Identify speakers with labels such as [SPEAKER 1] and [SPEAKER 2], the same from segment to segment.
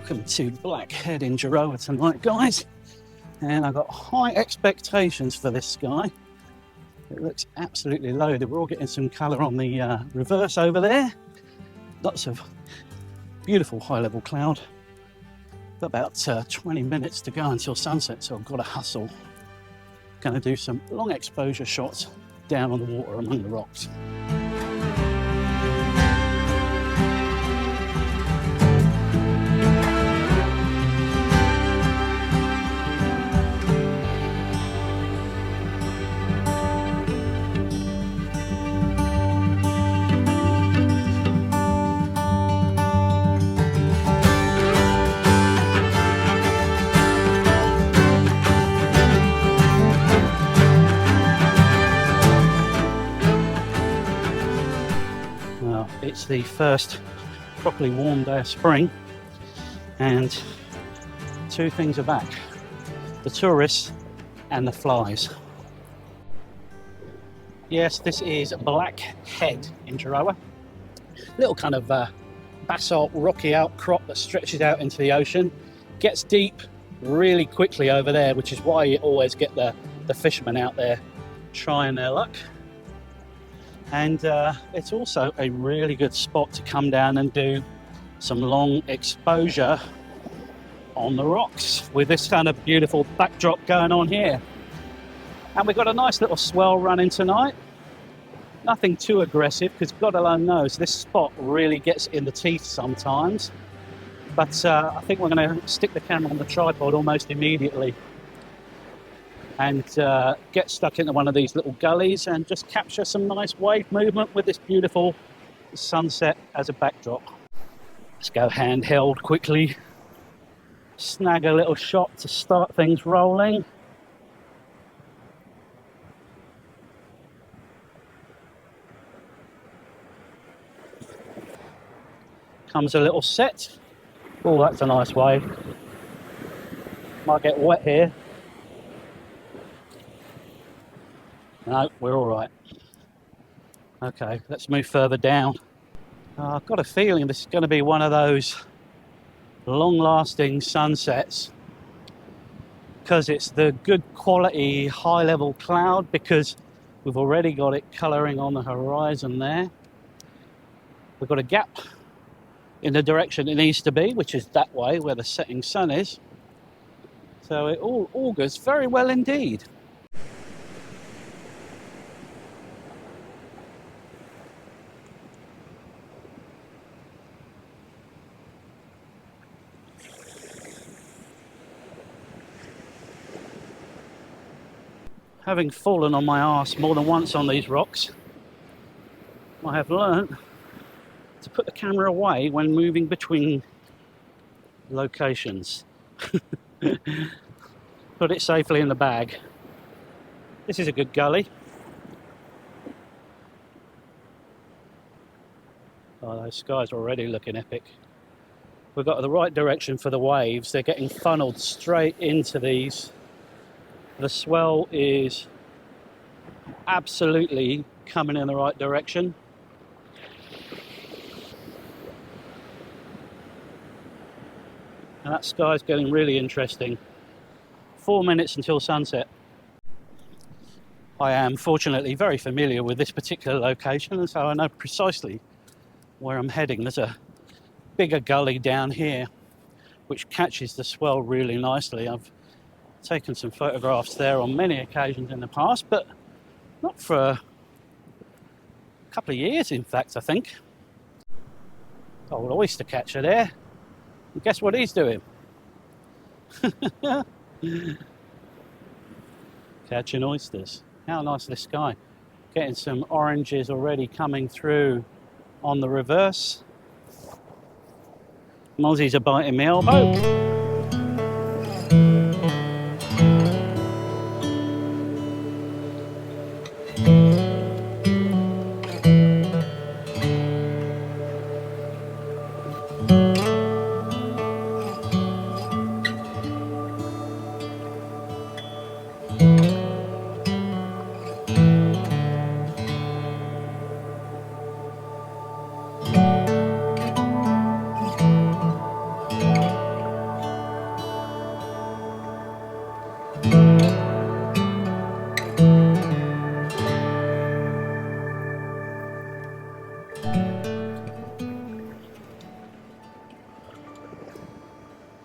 [SPEAKER 1] Welcome to Blackhead in Gerroa tonight, guys. And I've got high expectations for this sky. It looks absolutely loaded. We're all getting some colour on the reverse over there. Lots of beautiful high-level cloud. Got about 20 minutes to go until sunset, so I've got to hustle. Going to do some long exposure shots down on the water among the rocks. It's the first properly warm day of spring, and two things are back: the tourists and the flies. Yes, this is Blackhead in Gerroa. Little kind of basalt rocky outcrop that stretches out into the ocean. Gets deep really quickly over there, which is why you always get the fishermen out there trying their luck. And it's also a really good spot to come down and do some long exposure on the rocks with this kind of beautiful backdrop going on here. And we've got a nice little swell running tonight. Nothing too aggressive, because God alone knows this spot really gets in the teeth sometimes. But I think we're going to stick the camera on the tripod almost immediately and get stuck into one of these little gullies and just capture some nice wave movement with this beautiful sunset as a backdrop. Let's go handheld quickly, snag a little shot to start things rolling. Comes a little set. Oh, that's a nice wave. Might get wet here. No, we're all right. Okay, let's move further down. I've got a feeling this is going to be one of those long-lasting sunsets, because it's the good quality high-level cloud, because we've already got it colouring on the horizon there. We've got a gap in the direction it needs to be, which is that way where the setting sun is. So it all augurs very well indeed. Having fallen on my arse more than once on these rocks, I have learnt to put the camera away when moving between locations. Put it safely in the bag. This is a good gully. Oh, those skies are already looking epic. We've got the right direction for the waves. They're getting funneled straight into these. The swell is absolutely coming in the right direction. And that sky's getting really interesting. 4 minutes until sunset. I am fortunately very familiar with this particular location, and so I know precisely where I'm heading. There's a bigger gully down here which catches the swell really nicely. I've taken some photographs there on many occasions in the past, but not for a couple of years, in fact, I think. Old oyster catcher there. And guess what he's doing? Catching oysters. How nice is this sky. Getting some oranges already coming through on the reverse. Mozzies are biting my elbow.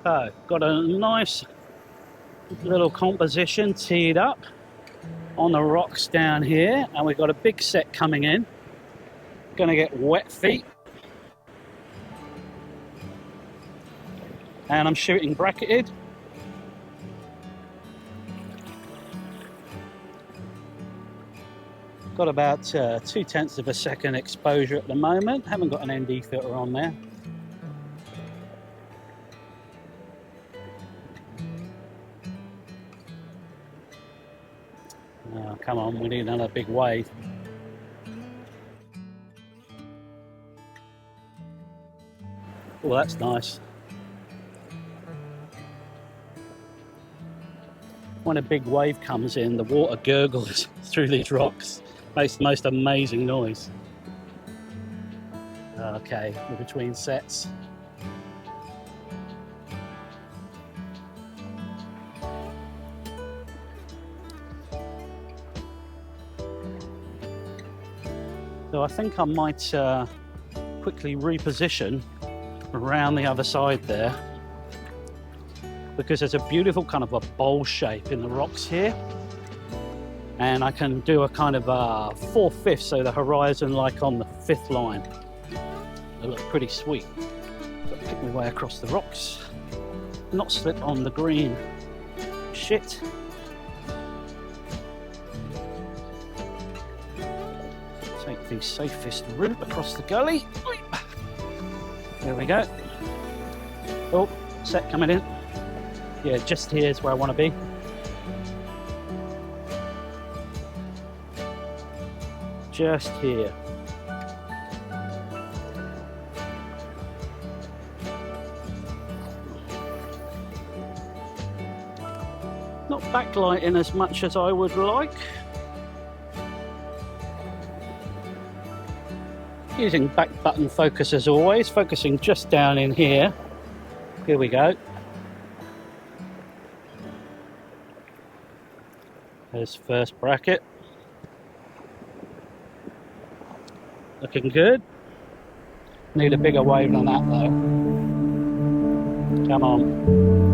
[SPEAKER 1] So, got a nice little composition teed up on the rocks down here, and we've got a big set coming in. Gonna get wet feet. And I'm shooting bracketed. Got about 0.2 of a second exposure at the moment. Haven't got an ND filter on there. Oh, come on, we need another big wave. Oh, that's nice. When a big wave comes in, the water gurgles through these rocks. Makes the most amazing noise. Okay, we're between sets. So I think I might quickly reposition around the other side there, because there's a beautiful kind of a bowl shape in the rocks here, and I can do a kind of a 4/5, so the horizon like on the 5th line. It looks pretty sweet. Got to pick my way across the rocks, not slip on the green shit. Take the safest route across the gully. There we go. Oh, set coming in. Yeah, just here is where I want to be. Just here. Not backlighting as much as I would like. Using back button focus as always, focusing just down in here. Here we go. There's first bracket. Looking good. Need a bigger wave than that though. Come on.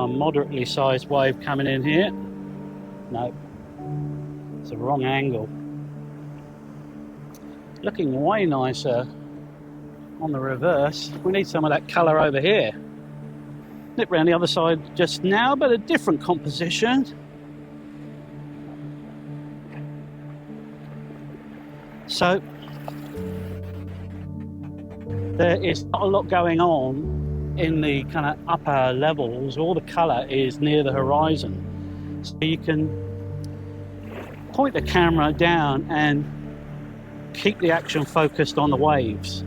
[SPEAKER 1] Moderately sized wave coming in here. No, it's the wrong angle. Looking way nicer on the reverse. We need some of that colour over here. Nip round the other side just now, but a different composition. So there is not a lot going on in the kind of upper levels. All the colour is near the horizon, so you can point the camera down and keep the action focused on the waves.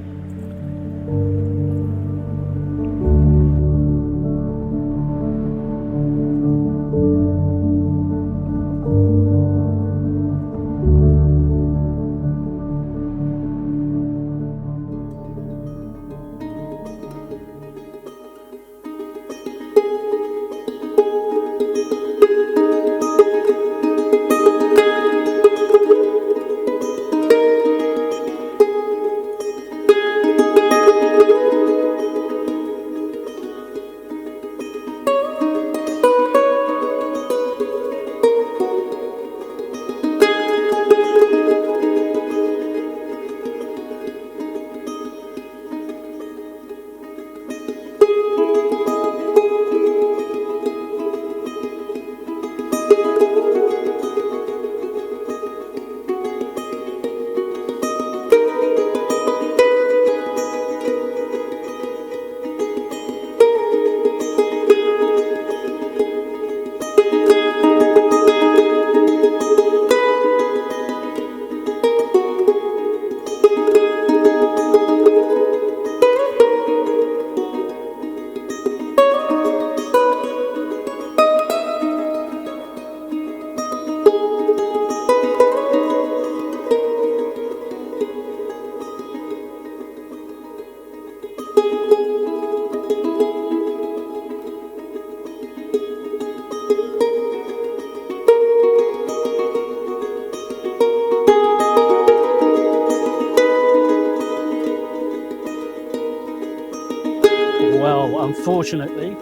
[SPEAKER 1] Unfortunately,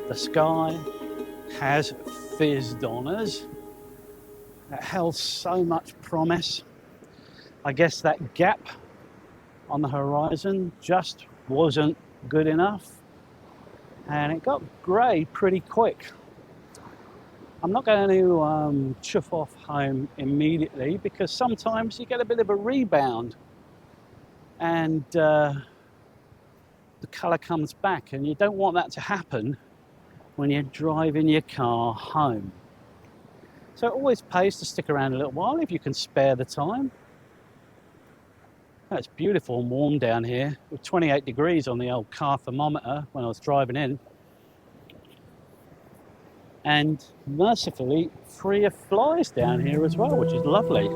[SPEAKER 1] the sky has fizzed on us. It held so much promise. I guess that gap on the horizon just wasn't good enough, and it got grey pretty quick. I'm not going to chuff off home immediately, because sometimes you get a bit of a rebound and the colour comes back, and you don't want that to happen when you're driving your car home. So it always pays to stick around a little while if you can spare the time. It's beautiful and warm down here, with 28 degrees on the old car thermometer when I was driving in. And mercifully free of flies down here as well, which is lovely.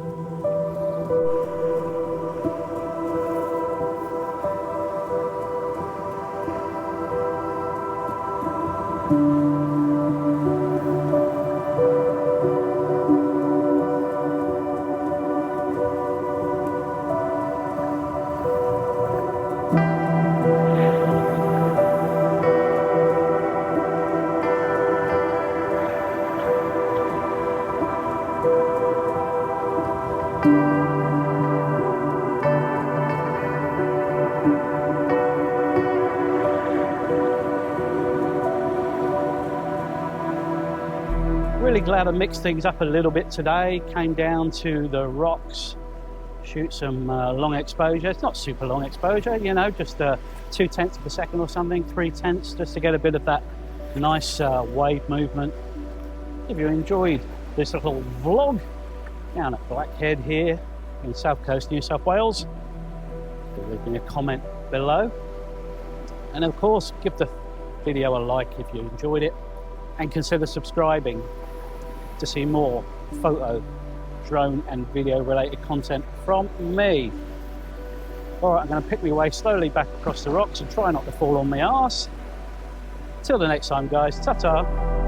[SPEAKER 1] Really glad I mixed things up a little bit today. Came down to the rocks, shoot some long exposure. It's not super long exposure, you know, just 0.2 of a second or something, 0.3, just to get a bit of that nice wave movement. If you enjoyed this little vlog down at Blackhead here in South Coast, New South Wales, leave me a comment below. And of course, give the video a like if you enjoyed it, and consider subscribing to see more photo, drone and video related content from me. Alright, I'm going to pick my way slowly back across the rocks and try not to fall on my arse. Till the next time guys, ta-ta!